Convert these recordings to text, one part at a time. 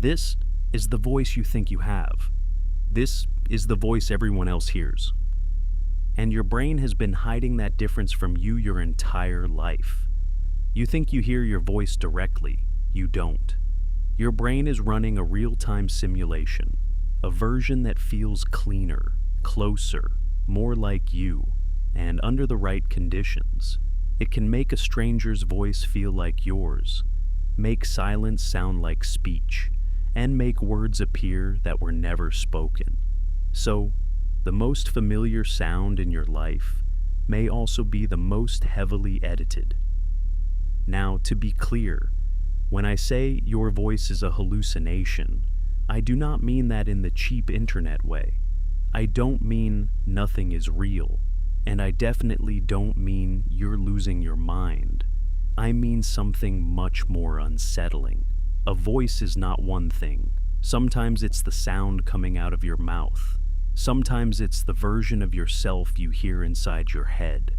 This is the voice you think you have. This is the voice everyone else hears. And your brain has been hiding that difference from you your entire life. You think you hear your voice directly. You don't. Your brain is running a real-time simulation, a version that feels cleaner, closer, more like you, and under the right conditions, it can make a stranger's voice feel like yours, make silence sound like speech, and make words appear that were never spoken. So, the most familiar sound in your life may also be the most heavily edited. Now, to be clear, when I say your voice is a hallucination, I do not mean that in the cheap internet way. I don't mean nothing is real, and I definitely don't mean you're losing your mind. I mean something much more unsettling. A voice is not one thing. Sometimes it's the sound coming out of your mouth. Sometimes it's the version of yourself you hear inside your head.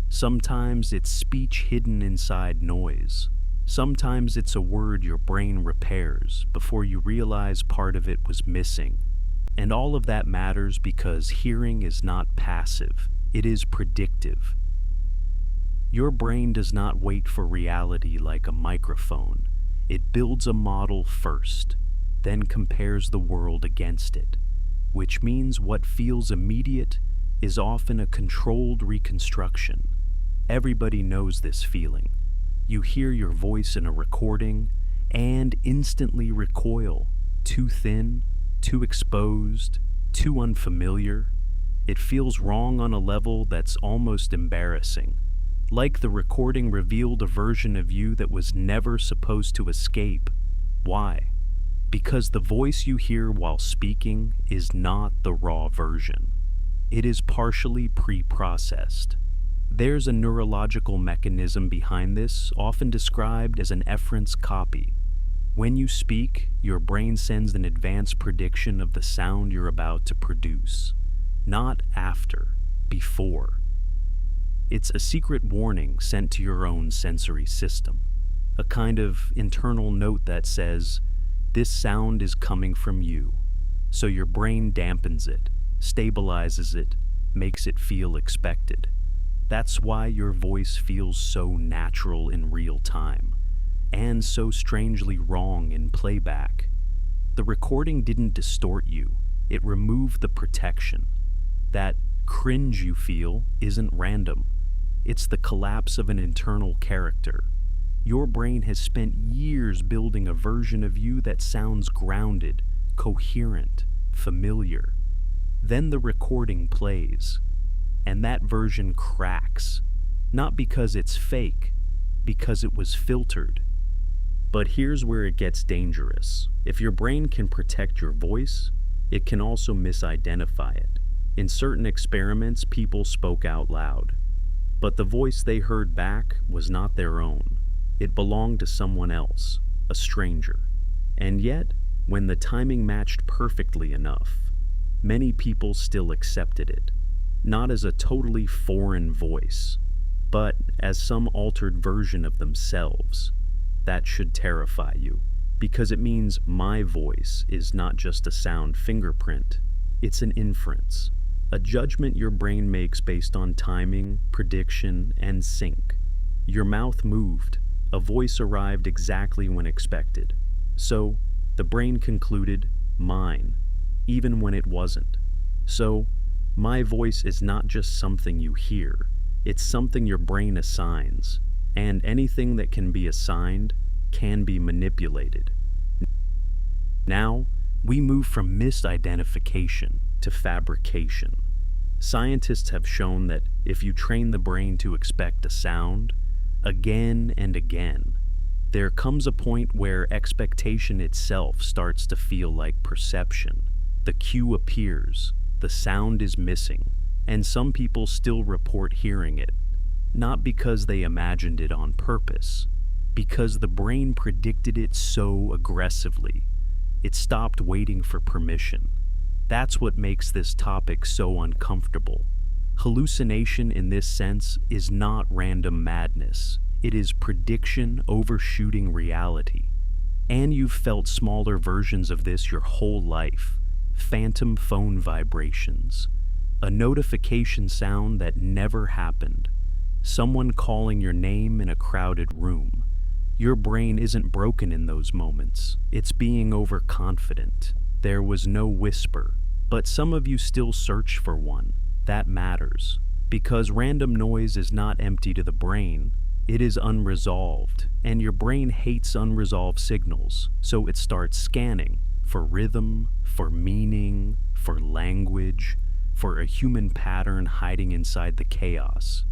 Sometimes it's speech hidden inside noise. Sometimes it's a word your brain repairs before you realize part of it was missing. And all of that matters because hearing is not passive, it is predictive. Your brain does not wait for reality like a microphone. It builds a model first, then compares the world against it, which means what feels immediate is often a controlled reconstruction. Everybody knows this feeling. You hear your voice in a recording and instantly recoil. Too thin, too exposed, too unfamiliar. It feels wrong on a level that's almost embarrassing. Like the recording revealed a version of you that was never supposed to escape. Why? Because the voice you hear while speaking is not the raw version. It is partially pre-processed. There's a neurological mechanism behind this, often described as an efference copy. When you speak, your brain sends an advanced prediction of the sound you're about to produce. Not after, before. It's a secret warning sent to your own sensory system. A kind of internal note that says, this sound is coming from you. So your brain dampens it, stabilizes it, makes it feel expected. That's why your voice feels so natural in real time, and so strangely wrong in playback. The recording didn't distort you, it removed the protection. That cringe you feel isn't random. It's the collapse of an internal character. Your brain has spent years building a version of you that sounds grounded, coherent, familiar. Then the recording plays, and that version cracks, not because it's fake, because it was filtered. But here's where it gets dangerous. If your brain can protect your voice, it can also misidentify it. In certain experiments, people spoke out loud, but the voice they heard back was not their own. It belonged to someone else, a stranger. And yet, when the timing matched perfectly enough, many people still accepted it. Not as a totally foreign voice, but as some altered version of themselves. That should terrify you, because it means my voice is not just a sound fingerprint, it's an inference, a judgment your brain makes based on timing, prediction, and sync. Your mouth moved, a voice arrived exactly when expected. So, the brain concluded, mine, even when it wasn't. So, my voice is not just something you hear, it's something your brain assigns, and anything that can be assigned can be manipulated. Now, we move from misidentification to fabrication. Scientists have shown that if you train the brain to expect a sound, again and again, there comes a point where expectation itself starts to feel like perception. The cue appears, the sound is missing, and some people still report hearing it, not because they imagined it on purpose, because the brain predicted it so aggressively. It stopped waiting for permission. That's what makes this topic so uncomfortable. Hallucination in this sense is not random madness. It is prediction overshooting reality. And you've felt smaller versions of this your whole life. Phantom phone vibrations. A notification sound that never happened. Someone calling your name in a crowded room. Your brain isn't broken in those moments. It's being overconfident. There was no whisper. But some of you still search for one. That matters. Because random noise is not empty to the brain. It is unresolved, and your brain hates unresolved signals, so it starts scanning for rhythm, for meaning, for language, for a human pattern hiding inside the chaos.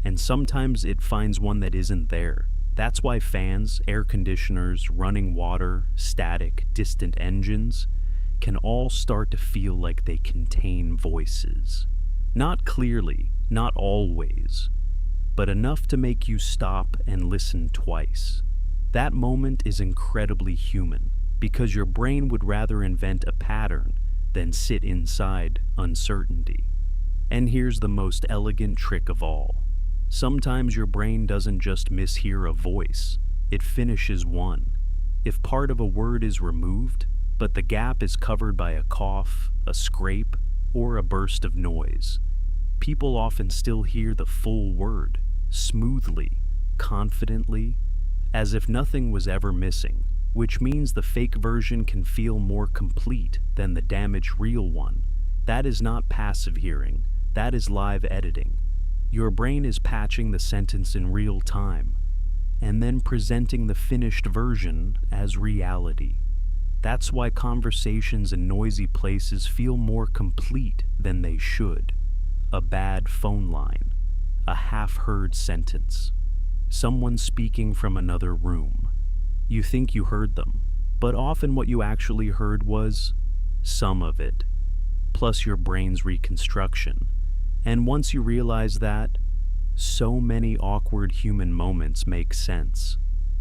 And sometimes it finds one that isn't there. That's why fans, air conditioners, running water, static, distant engines can all start to feel like they contain voices. Not clearly, not always, but enough to make you stop and listen twice. That moment is incredibly human, because your brain would rather invent a pattern than sit inside uncertainty. And here's the most elegant trick of all. Sometimes your brain doesn't just mishear a voice, it finishes one. If part of a word is removed, but the gap is covered by a cough, a scrape, or a burst of noise, people often still hear the full word, smoothly, confidently, as if nothing was ever missing, which means the fake version can feel more complete than the damaged real one. That is not passive hearing, that is live editing. Your brain is patching the sentence in real time, and then presenting the finished version as reality. That's why conversations in noisy places feel more complete than they should. A bad phone line, a half-heard sentence, someone speaking from another room. You think you heard them, but often what you actually heard was some of it, plus your brain's reconstruction. And once you realize that, so many awkward human moments make sense.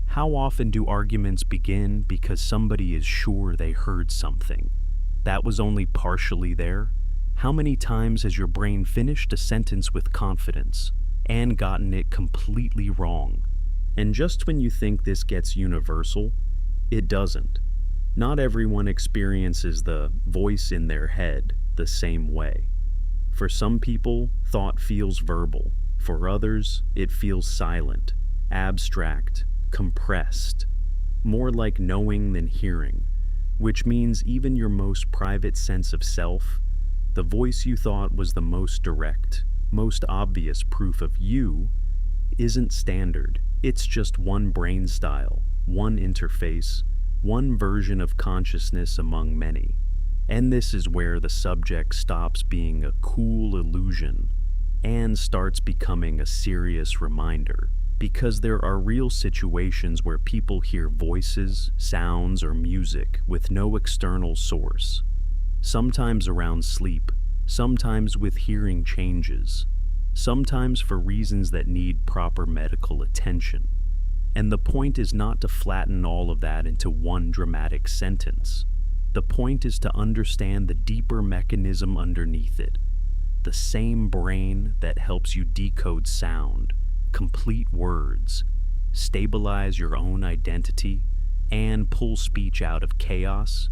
How often do arguments begin because somebody is sure they heard something that was only partially there? How many times has your brain finished a sentence with confidence and gotten it completely wrong? And just when you think this gets universal, it doesn't. Not everyone experiences the voice in their head the same way. For some people, thought feels verbal. For others, it feels silent, abstract, compressed, more like knowing than hearing, which means even your most private sense of self, the voice you thought was the most direct, most obvious proof of you, isn't standard. It's just one brain style, one interface, one version of consciousness among many. And this is where the subject stops being a cool illusion and starts becoming a serious reminder. Because there are real situations where people hear voices, sounds, or music with no external source. Sometimes around sleep, sometimes with hearing changes, sometimes for reasons that need proper medical attention. And the point is not to flatten all of that into one dramatic sentence. The point is to understand the deeper mechanism underneath it. The same brain that helps you decode sound, complete words, stabilize your own identity, and pull speech out of chaos,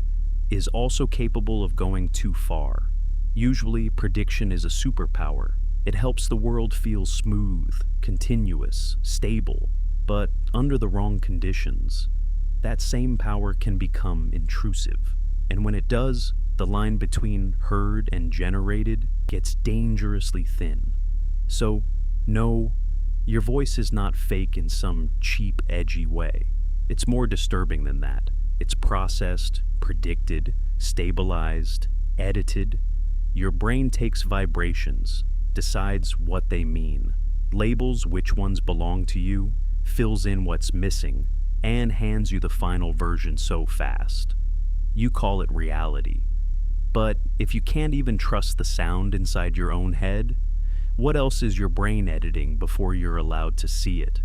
is also capable of going too far. Usually, prediction is a superpower. It helps the world feel smooth, continuous, stable, but under the wrong conditions, that same power can become intrusive. And when it does, the line between heard and generated gets dangerously thin. So, no, your voice is not fake in some cheap, edgy way. It's more disturbing than that. It's processed, predicted, stabilized, edited. Your brain takes vibrations, decides what they mean, labels which ones belong to you, fills in what's missing, and hands you the final version so fast. You call it reality. But if you can't even trust the sound inside your own head, what else is your brain editing before you're allowed to see it?